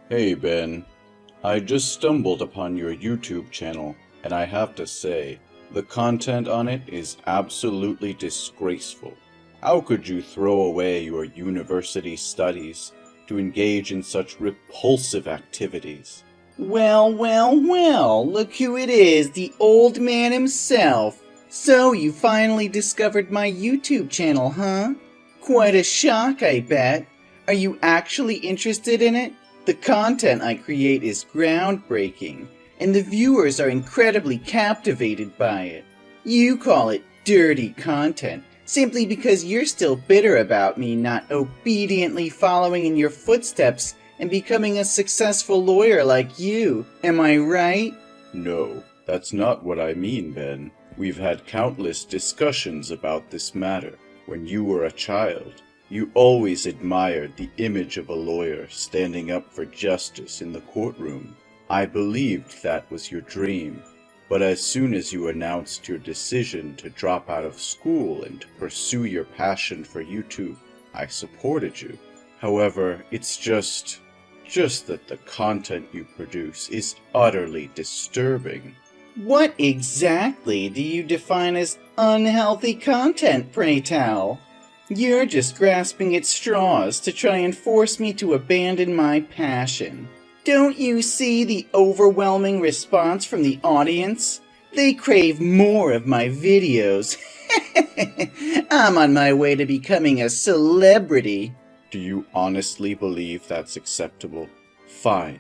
Hey Ben, I just stumbled upon your YouTube channel, and I have to say, the content on it is absolutely disgraceful. How could you throw away your university studies to engage in such repulsive activities? Well, look who it is, the old man himself. So you finally discovered my YouTube channel, huh? Quite a shock, I bet. Are you actually interested in it? The content I create is groundbreaking, and the viewers are incredibly captivated by it. You call it dirty content, simply because you're still bitter about me not obediently following in your footsteps and becoming a successful lawyer like you. Am I right? No, that's not what I mean, Ben. We've had countless discussions about this matter. When you were a child, you always admired the image of a lawyer standing up for justice in the courtroom. I believed that was your dream. But as soon as you announced your decision to drop out of school and to pursue your passion for YouTube, I supported you. However, it's just that the content you produce is utterly disturbing. What exactly do you define as unhealthy content, pray tell? You're just grasping at straws to try and force me to abandon my passion. Don't you see the overwhelming response from the audience? They crave more of my videos. I'm on my way to becoming a celebrity. Do you honestly believe that's acceptable? Fine.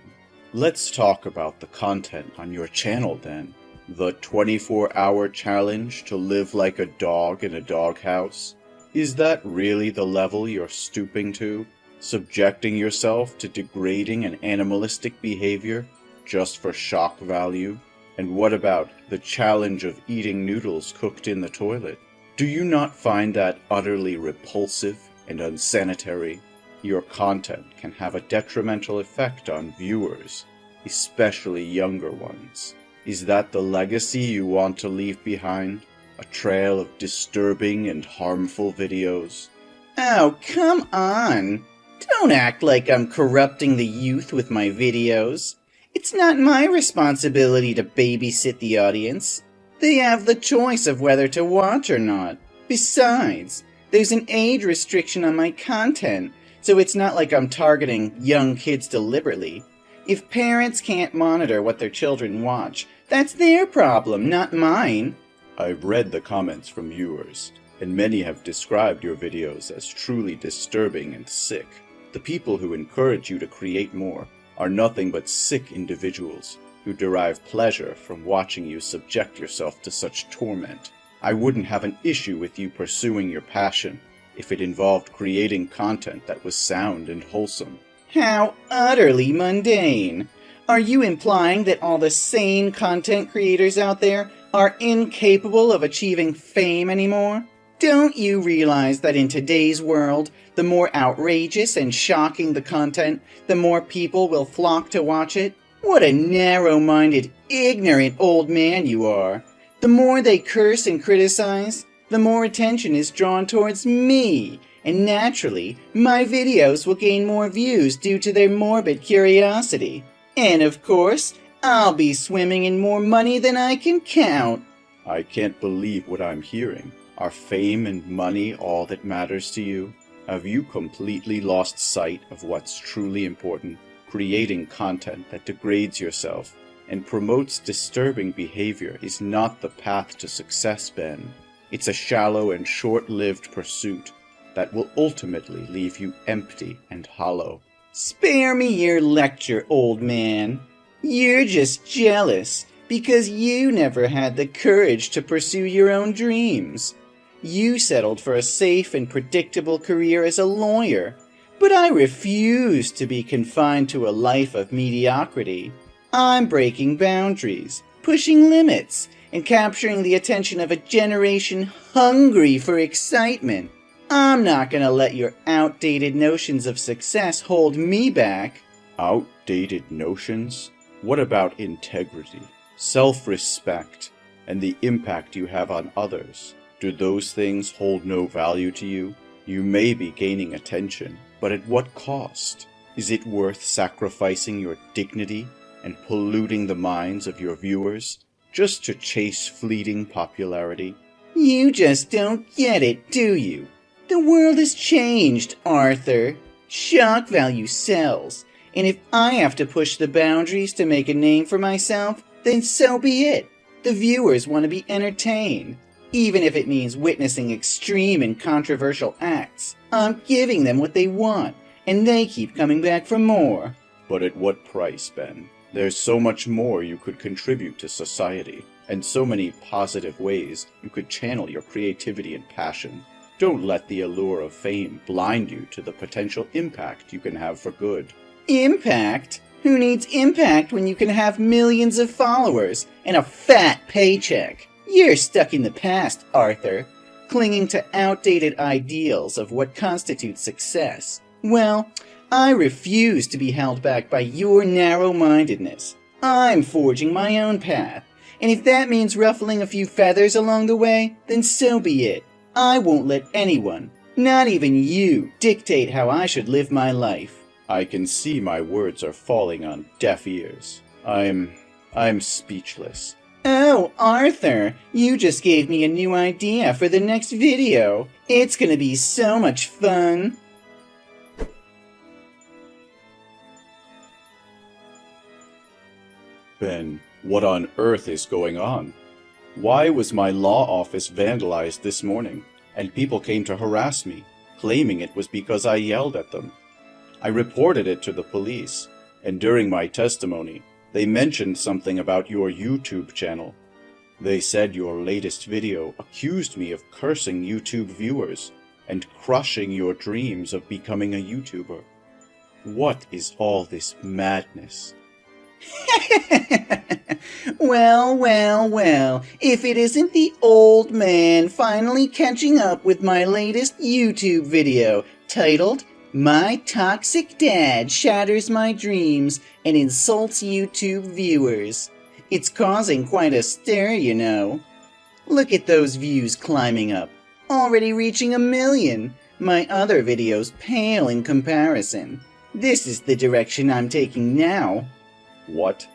Let's talk about the content on your channel then. The 24-hour challenge to live like a dog in a doghouse? Is that really the level you're stooping to? Subjecting yourself to degrading and animalistic behavior just for shock value? And what about the challenge of eating noodles cooked in the toilet? Do you not find that utterly repulsive and unsanitary? Your content can have a detrimental effect on viewers, especially younger ones. Is that the legacy you want to leave behind? A trail of disturbing and harmful videos? Oh, come on! Don't act like I'm corrupting the youth with my videos. It's not my responsibility to babysit the audience. They have the choice of whether to watch or not. Besides, there's an age restriction on my content, so it's not like I'm targeting young kids deliberately. If parents can't monitor what their children watch, that's their problem, not mine. I've read the comments from viewers, and many have described your videos as truly disturbing and sick. The people who encourage you to create more are nothing but sick individuals who derive pleasure from watching you subject yourself to such torment. I wouldn't have an issue with you pursuing your passion if it involved creating content that was sound and wholesome. How utterly mundane! Are you implying that all the sane content creators out there are incapable of achieving fame anymore? Don't you realize that in today's world, the more outrageous and shocking the content, the more people will flock to watch it? What a narrow-minded, ignorant old man you are. The more they curse and criticize, the more attention is drawn towards me, and naturally, my videos will gain more views due to their morbid curiosity. And of course, I'll be swimming in more money than I can count. I can't believe what I'm hearing. Are fame and money all that matters to you? Have you completely lost sight of what's truly important? Creating content that degrades yourself and promotes disturbing behavior is not the path to success, Ben. It's a shallow and short-lived pursuit that will ultimately leave you empty and hollow. Spare me your lecture, old man. You're just jealous because you never had the courage to pursue your own dreams. You settled for a safe and predictable career as a lawyer, but I refuse to be confined to a life of mediocrity. I'm breaking boundaries, pushing limits, and capturing the attention of a generation hungry for excitement. I'm not gonna let your outdated notions of success hold me back. Outdated notions? What about integrity, self-respect, and the impact you have on others? Do those things hold no value to you? You may be gaining attention, but at what cost? Is it worth sacrificing your dignity and polluting the minds of your viewers just to chase fleeting popularity? You just don't get it, do you? The world has changed, Arthur. Shock value sells, and if I have to push the boundaries to make a name for myself, then so be it. The viewers want to be entertained, even if it means witnessing extreme and controversial acts. I'm giving them what they want, and they keep coming back for more. But at what price, Ben? There's so much more you could contribute to society, and so many positive ways you could channel your creativity and passion. Don't let the allure of fame blind you to the potential impact you can have for good. Impact? Who needs impact when you can have millions of followers and a fat paycheck? You're stuck in the past, Arthur, clinging to outdated ideals of what constitutes success. Well, I refuse to be held back by your narrow-mindedness. I'm forging my own path, and if that means ruffling a few feathers along the way, then so be it. I won't let anyone, not even you, dictate how I should live my life. I can see my words are falling on deaf ears. I'm speechless. Oh, Arthur, you just gave me a new idea for the next video. It's gonna be so much fun. Ben, what on earth is going on? Why was my law office vandalized this morning, and people came to harass me, claiming it was because I yelled at them? I reported it to the police, and during my testimony, they mentioned something about your YouTube channel. They said your latest video accused me of cursing YouTube viewers and crushing your dreams of becoming a YouTuber. What is all this madness? Well, if it isn't the old man finally catching up with my latest YouTube video titled, "My Toxic Dad Shatters My Dreams and Insults YouTube Viewers." It's causing quite a stir, you know. Look at those views climbing up, already reaching 1 million. My other videos pale in comparison. This is the direction I'm taking now. What?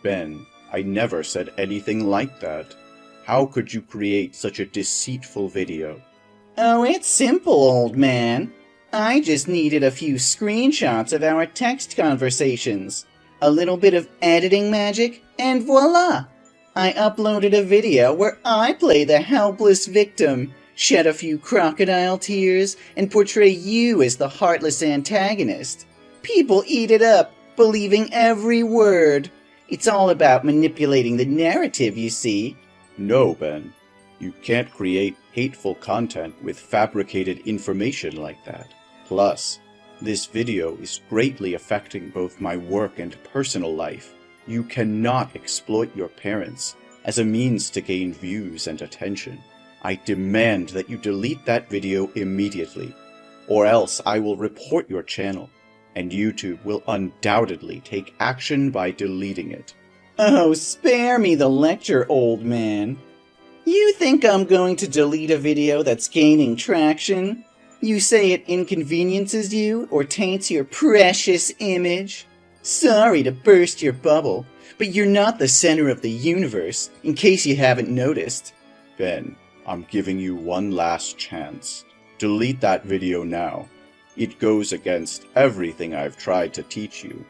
Ben, I never said anything like that. How could you create such a deceitful video? Oh, it's simple, old man. I just needed a few screenshots of our text conversations, a little bit of editing magic, and voila! I uploaded a video where I play the helpless victim, shed a few crocodile tears, and portray you as the heartless antagonist. People eat it up, believing every word. It's all about manipulating the narrative, you see. No, Ben. You can't create hateful content with fabricated information like that. Plus, this video is greatly affecting both my work and personal life. You cannot exploit your parents as a means to gain views and attention. I demand that you delete that video immediately, or else I will report your channel, and YouTube will undoubtedly take action by deleting it. Oh, spare me the lecture, old man. You think I'm going to delete a video that's gaining traction? You say it inconveniences you or taints your precious image? Sorry to burst your bubble, but you're not the center of the universe, in case you haven't noticed. Ben, I'm giving you one last chance. Delete that video now. It goes against everything I've tried to teach you.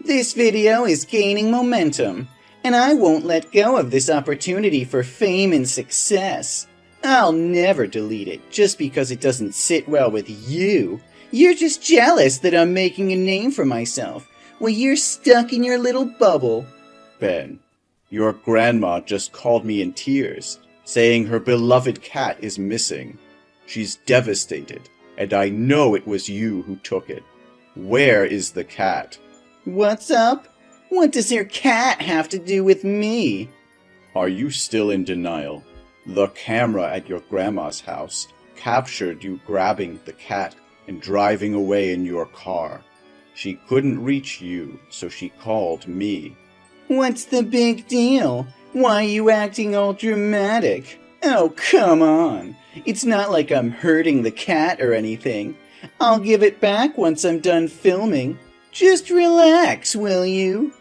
This video is gaining momentum, and I won't let go of this opportunity for fame and success. I'll never delete it just because it doesn't sit well with you. You're just jealous that I'm making a name for myself, while you're stuck in your little bubble. Ben, your grandma just called me in tears, saying her beloved cat is missing. She's devastated, and I know it was you who took it. Where is the cat? What's up? What does your cat have to do with me? Are you still in denial? The camera at your grandma's house captured you grabbing the cat and driving away in your car. She couldn't reach you, so she called me. What's the big deal? Why are you acting all dramatic? Oh, come on. It's not like I'm hurting the cat or anything. I'll give it back once I'm done filming. Just relax, will you?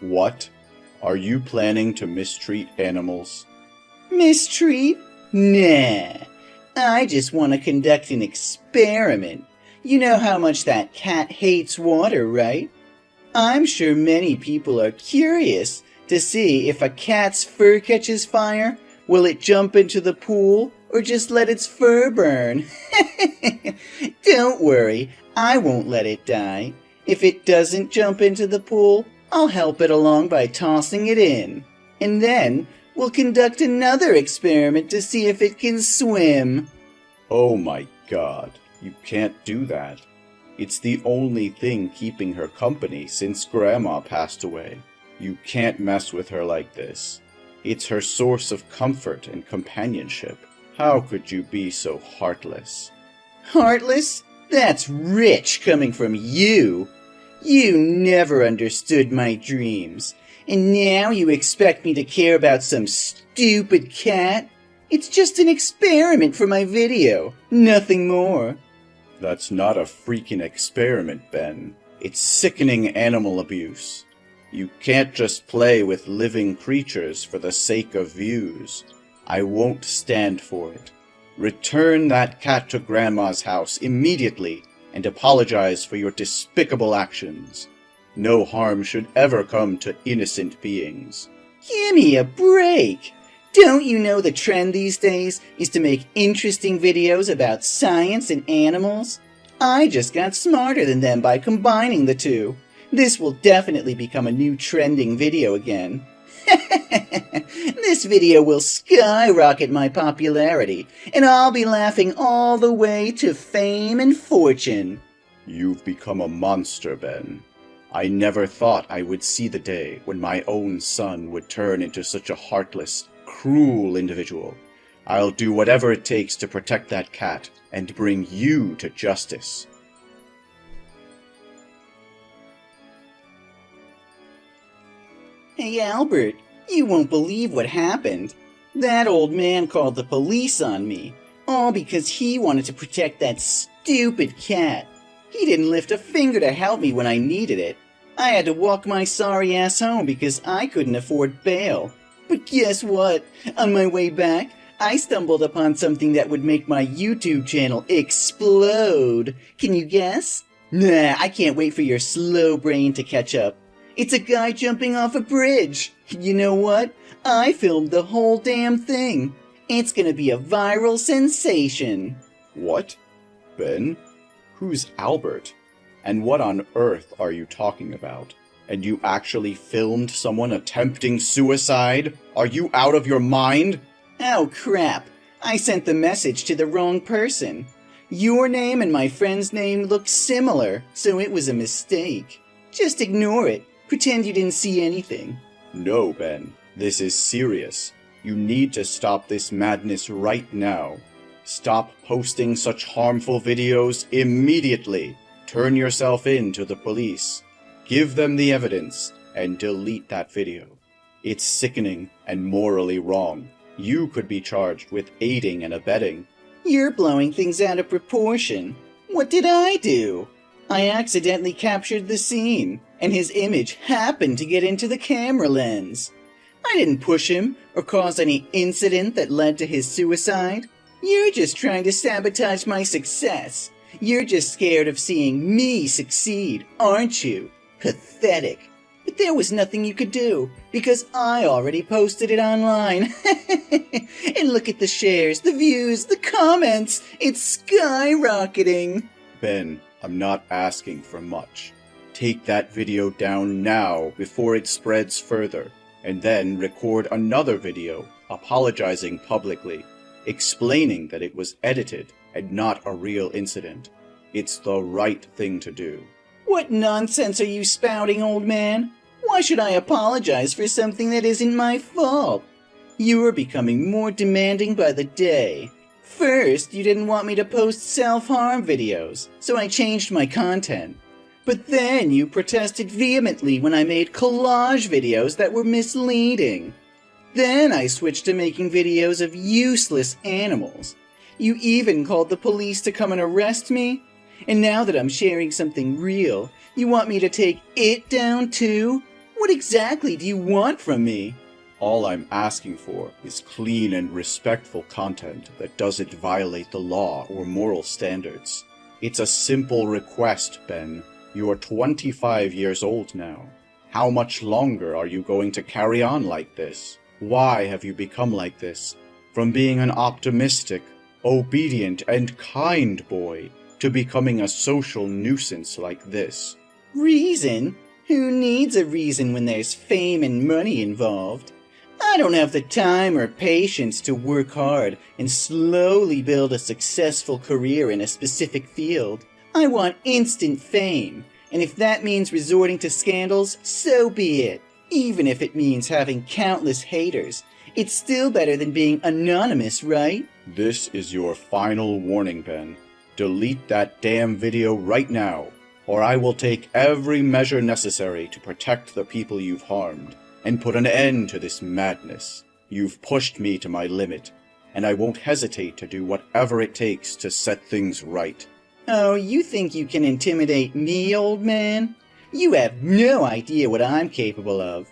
What? Are you planning to mistreat animals? Mistreat? Nah. I just want to conduct an experiment. You know how much that cat hates water, right? I'm sure many people are curious to see if a cat's fur catches fire. Will it jump into the pool or just let its fur burn? Don't worry, I won't let it die. If it doesn't jump into the pool, I'll help it along by tossing it in. And then we'll conduct another experiment to see if it can swim. Oh my God, you can't do that. It's the only thing keeping her company since Grandma passed away. You can't mess with her like this. It's her source of comfort and companionship. How could you be so heartless? Heartless? That's rich coming from you. You never understood my dreams, and now you expect me to care about some stupid cat? It's just an experiment for my video, nothing more. That's not a freaking experiment, Ben. It's sickening animal abuse. You can't just play with living creatures for the sake of views. I won't stand for it. Return that cat to Grandma's house immediately and apologize for your despicable actions. No harm should ever come to innocent beings. Give me a break! Don't you know the trend these days is to make interesting videos about science and animals? I just got smarter than them by combining the two. This will definitely become a new trending video again. This video will skyrocket my popularity, and I'll be laughing all the way to fame and fortune. You've become a monster, Ben. I never thought I would see the day when my own son would turn into such a heartless, cruel individual. I'll do whatever it takes to protect that cat and bring you to justice. Hey, Albert, you won't believe what happened. That old man called the police on me, all because he wanted to protect that stupid cat. He didn't lift a finger to help me when I needed it. I had to walk my sorry ass home because I couldn't afford bail. But guess what? On my way back, I stumbled upon something that would make my YouTube channel explode. Can you guess? Nah, I can't wait for your slow brain to catch up. It's a guy jumping off a bridge. You know what? I filmed the whole damn thing. It's gonna be a viral sensation. What? Ben? Who's Albert? And what on earth are you talking about? And you actually filmed someone attempting suicide? Are you out of your mind? Oh crap, I sent the message to the wrong person. Your name and my friend's name look similar, so it was a mistake. Just ignore it. Pretend you didn't see anything. No, Ben. This is serious. You need to stop this madness right now. Stop posting such harmful videos immediately. Turn yourself in to the police. Give them the evidence and delete that video. It's sickening and morally wrong. You could be charged with aiding and abetting. You're blowing things out of proportion. What did I do? I accidentally captured the scene, and his image happened to get into the camera lens. I didn't push him or cause any incident that led to his suicide. You're just trying to sabotage my success. You're just scared of seeing me succeed, aren't you? Pathetic. But there was nothing you could do, because I already posted it online. And look at the shares, the views, the comments. It's skyrocketing. Ben, I'm not asking for much. Take that video down now before it spreads further, and then record another video apologizing publicly, explaining that it was edited and not a real incident. It's the right thing to do. What nonsense are you spouting, old man? Why should I apologize for something that isn't my fault? You are becoming more demanding by the day. First, you didn't want me to post self-harm videos, so I changed my content. But then you protested vehemently when I made collage videos that were misleading. Then I switched to making videos of useless animals. You even called the police to come and arrest me? And now that I'm sharing something real, you want me to take it down too? What exactly do you want from me? All I'm asking for is clean and respectful content that doesn't violate the law or moral standards. It's a simple request, Ben. You're 25 years old now. How much longer are you going to carry on like this? Why have you become like this? From being an optimistic, obedient, and kind boy to becoming a social nuisance like this. Reason? Who needs a reason when there's fame and money involved? I don't have the time or patience to work hard and slowly build a successful career in a specific field. I want instant fame, and if that means resorting to scandals, so be it. Even if it means having countless haters, it's still better than being anonymous, right? This is your final warning, Ben. Delete that damn video right now, or I will take every measure necessary to protect the people you've harmed and put an end to this madness. You've pushed me to my limit, and I won't hesitate to do whatever it takes to set things right. Oh, you think you can intimidate me, old man? You have no idea what I'm capable of.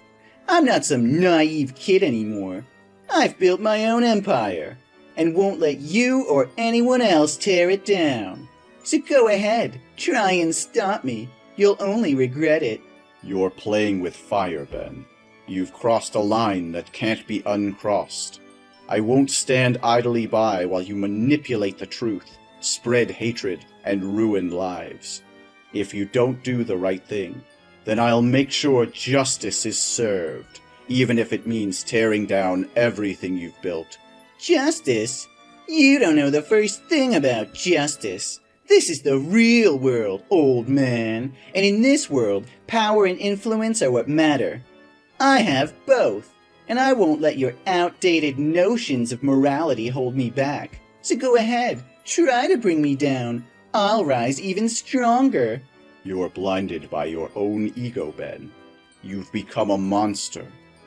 I'm not some naive kid anymore. I've built my own empire, and won't let you or anyone else tear it down. So go ahead, try and stop me. You'll only regret it. You're playing with fire, Ben. You've crossed a line that can't be uncrossed. I won't stand idly by while you manipulate the truth, spread hatred, and ruin lives. If you don't do the right thing, then I'll make sure justice is served, even if it means tearing down everything you've built. Justice? You don't know the first thing about justice. This is the real world, old man. And in this world, power and influence are what matter. I have both, and I won't let your outdated notions of morality hold me back. So go ahead, try to bring me down. I'll rise even stronger. You're blinded by your own ego, Ben. You've become a monster,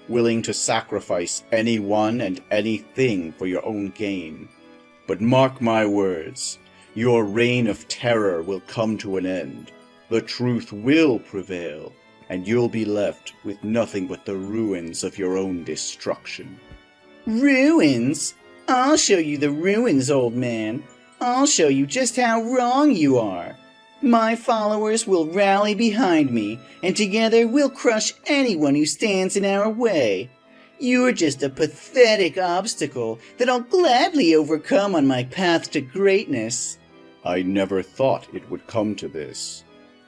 willing to sacrifice anyone and anything for your own gain. But mark my words, your reign of terror will come to an end. The truth will prevail, and you'll be left with nothing but the ruins of your own destruction. Ruins? I'll show you the ruins, old man. I'll show you just how wrong you are. My followers will rally behind me, and together we'll crush anyone who stands in our way. You're just a pathetic obstacle that I'll gladly overcome on my path to greatness. I never thought it would come to this.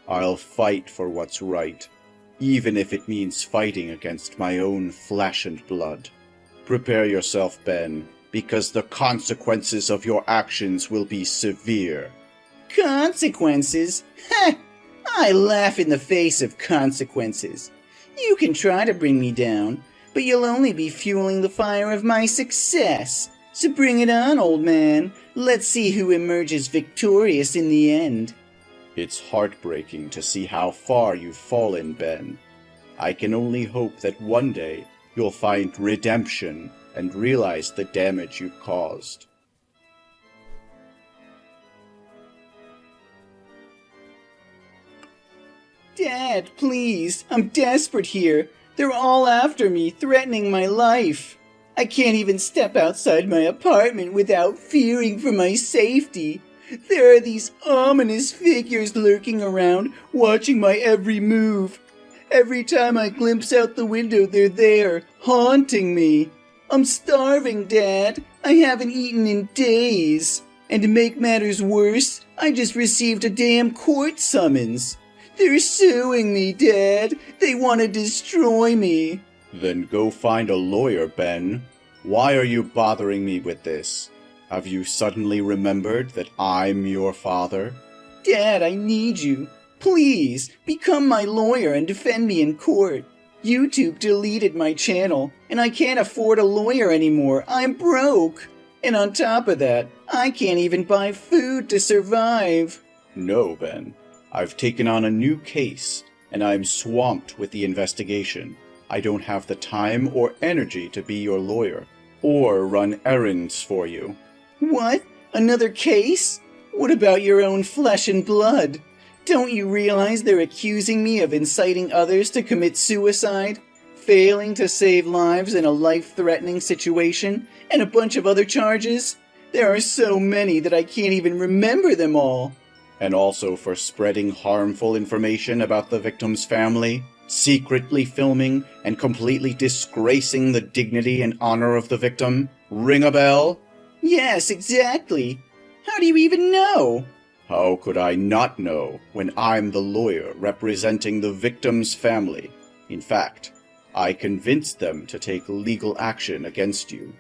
I'll fight for what's right, even if it means fighting against my own flesh and blood. Prepare yourself, Ben, because the consequences of your actions will be severe. Consequences? Heh! I laugh in the face of consequences. You can try to bring me down, but you'll only be fueling the fire of my success. So bring it on, old man. Let's see who emerges victorious in the end. It's heartbreaking to see how far you've fallen, Ben. I can only hope that one day you'll find redemption and realize the damage you've caused. Dad, please, I'm desperate here. They're all after me, threatening my life. I can't even step outside my apartment without fearing for my safety. There are these ominous figures lurking around, watching my every move. Every time I glimpse out the window, they're there, haunting me. I'm starving, Dad. I haven't eaten in days. And to make matters worse, I just received a damn court summons. They're suing me, Dad. They want to destroy me. Then go find a lawyer, Ben. Why are you bothering me with this? Have you suddenly remembered that I'm your father? Dad, I need you. Please, become my lawyer and defend me in court. YouTube deleted my channel, and I can't afford a lawyer anymore. I'm broke. And on top of that, I can't even buy food to survive. No, Ben. I've taken on a new case, and I'm swamped with the investigation. I don't have the time or energy to be your lawyer, or run errands for you. What? Another case? What about your own flesh and blood? Don't you realize they're accusing me of inciting others to commit suicide, failing to save lives in a life-threatening situation, and a bunch of other charges? There are so many that I can't even remember them all. And also for spreading harmful information about the victim's family, secretly filming and completely disgracing the dignity and honor of the victim? Ring a bell? Yes, exactly. How do you even know? How could I not know when I'm the lawyer representing the victim's family? In fact, I convinced them to take legal action against you.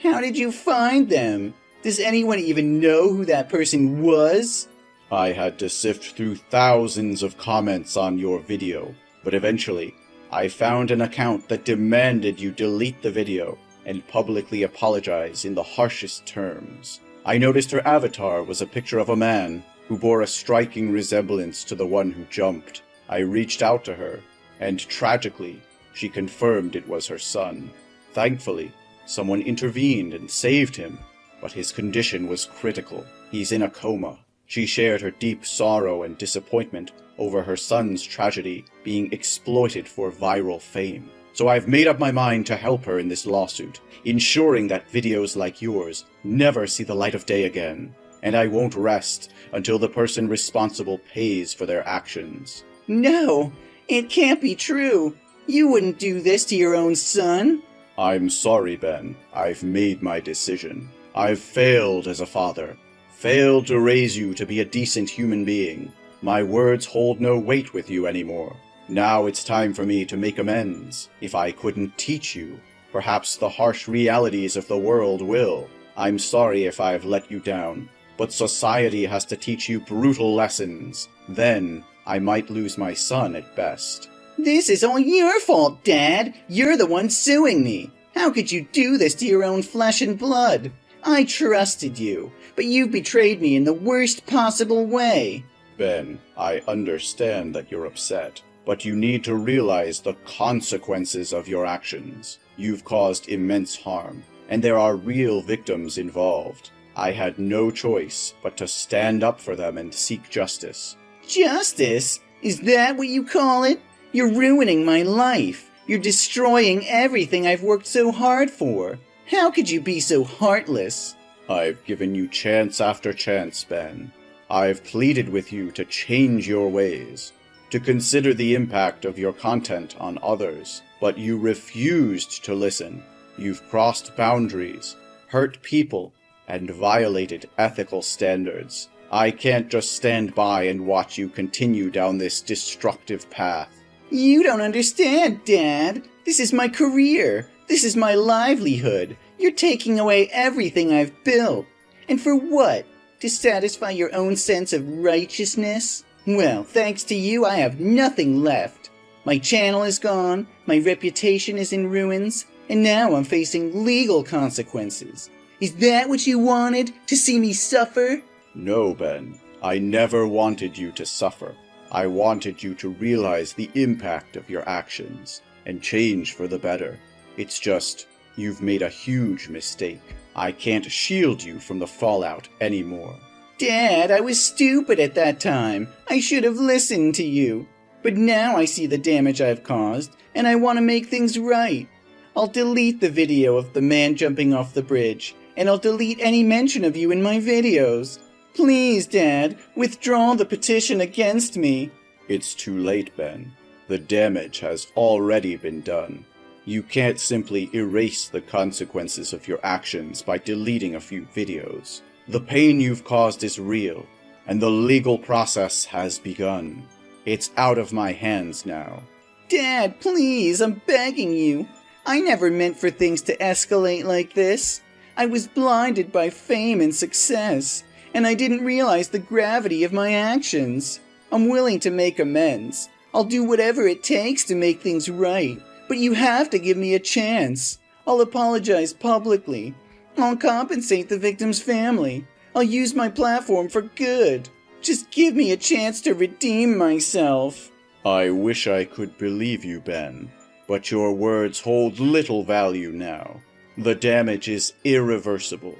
How did you find them? Does anyone even know who that person was? I had to sift through thousands of comments on your video, but eventually, I found an account that demanded you delete the video and publicly apologize in the harshest terms. I noticed her avatar was a picture of a man who bore a striking resemblance to the one who jumped. I reached out to her, and tragically, she confirmed it was her son. Thankfully, someone intervened and saved him, but his condition was critical. He's in a coma. She shared her deep sorrow and disappointment over her son's tragedy being exploited for viral fame. So I've made up my mind to help her in this lawsuit, ensuring that videos like yours never see the light of day again. And I won't rest until the person responsible pays for their actions. No, it can't be true. You wouldn't do this to your own son. I'm sorry, Ben. I've made my decision. I've failed as a father. Failed to raise you to be a decent human being. My words hold no weight with you anymore. Now it's time for me to make amends. If I couldn't teach you, perhaps the harsh realities of the world will. I'm sorry if I've let you down, but society has to teach you brutal lessons. Then I might lose my son at best. This is all your fault, Dad. You're the one suing me. How could you do this to your own flesh and blood? I trusted you, but you've betrayed me in the worst possible way. Ben, I understand that you're upset, but you need to realize the consequences of your actions. You've caused immense harm, and there are real victims involved. I had no choice but to stand up for them and seek justice. Justice? Is that what you call it? You're ruining my life. You're destroying everything I've worked so hard for. How could you be so heartless? I've given you chance after chance, Ben. I've pleaded with you to change your ways, to consider the impact of your content on others, but you refused to listen. You've crossed boundaries, hurt people, and violated ethical standards. I can't just stand by and watch you continue down this destructive path. You don't understand, Dad. This is my career. This is my livelihood. You're taking away everything I've built. And for what? To satisfy your own sense of righteousness? Well, thanks to you, I have nothing left. My channel is gone, my reputation is in ruins, and now I'm facing legal consequences. Is that what you wanted? To see me suffer? No, Ben. I never wanted you to suffer. I wanted you to realize the impact of your actions and change for the better. It's just, you've made a huge mistake. I can't shield you from the fallout anymore. Dad, I was stupid at that time. I should have listened to you. But now I see the damage I've caused, and I want to make things right. I'll delete the video of the man jumping off the bridge, and I'll delete any mention of you in my videos. Please, Dad, withdraw the petition against me. It's too late, Ben. The damage has already been done. You can't simply erase the consequences of your actions by deleting a few videos. The pain you've caused is real, and the legal process has begun. It's out of my hands now. Dad, please, I'm begging you. I never meant for things to escalate like this. I was blinded by fame and success, and I didn't realize the gravity of my actions. I'm willing to make amends. I'll do whatever it takes to make things right, but you have to give me a chance. I'll apologize publicly. I'll compensate the victim's family. I'll use my platform for good. Just give me a chance to redeem myself. I wish I could believe you, Ben, but your words hold little value now. The damage is irreversible,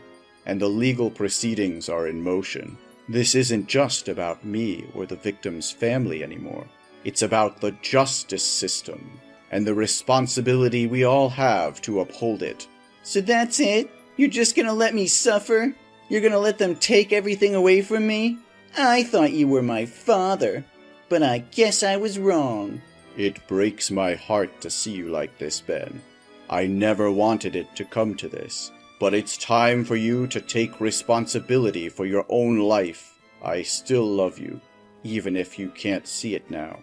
and the legal proceedings are in motion. This isn't just about me or the victim's family anymore. It's about the justice system and the responsibility we all have to uphold it. So that's it? You're just gonna let me suffer? You're gonna let them take everything away from me? I thought you were my father, but I guess I was wrong. It breaks my heart to see you like this, Ben. I never wanted it to come to this, but it's time for you to take responsibility for your own life. I still love you, even if you can't see it now.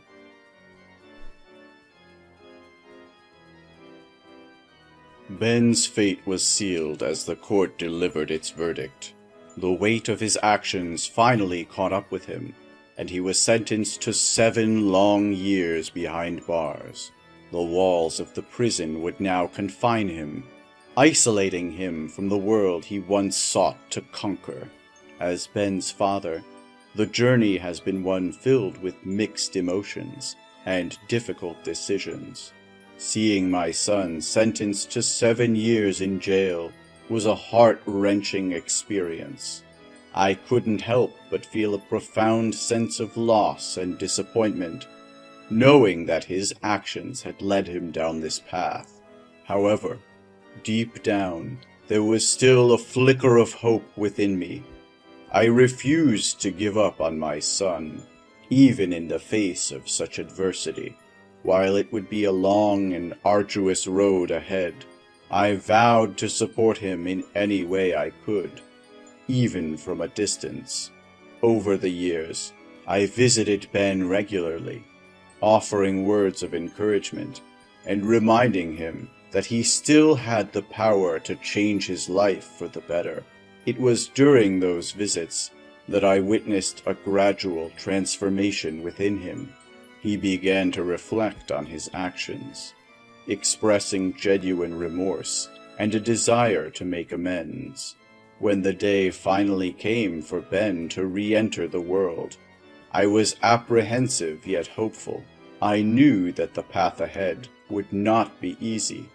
Ben's fate was sealed as the court delivered its verdict. The weight of his actions finally caught up with him, and he was sentenced to 7 long years behind bars. The walls of the prison would now confine him, isolating him from the world he once sought to conquer. As Ben's father, the journey has been one filled with mixed emotions and difficult decisions. Seeing my son sentenced to 7 years in jail was a heart-wrenching experience. I couldn't help but feel a profound sense of loss and disappointment, knowing that his actions had led him down this path. However, deep down, there was still a flicker of hope within me. I refused to give up on my son, even in the face of such adversity. While it would be a long and arduous road ahead, I vowed to support him in any way I could, even from a distance. Over the years, I visited Ben regularly, offering words of encouragement and reminding him that he still had the power to change his life for the better. It was during those visits that I witnessed a gradual transformation within him. He began to reflect on his actions, expressing genuine remorse and a desire to make amends. When the day finally came for Ben to re-enter the world, I was apprehensive yet hopeful. I knew that the path ahead would not be easy,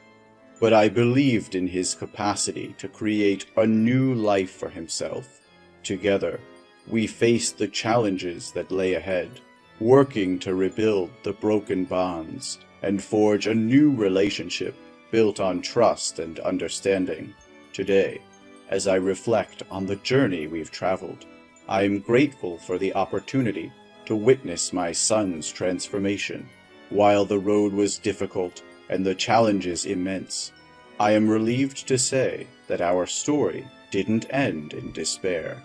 but I believed in his capacity to create a new life for himself. Together, we faced the challenges that lay ahead, working to rebuild the broken bonds and forge a new relationship built on trust and understanding. Today, as I reflect on the journey we've traveled, I am grateful for the opportunity to witness my son's transformation. While the road was difficult and the challenges immense, I am relieved to say that our story didn't end in despair.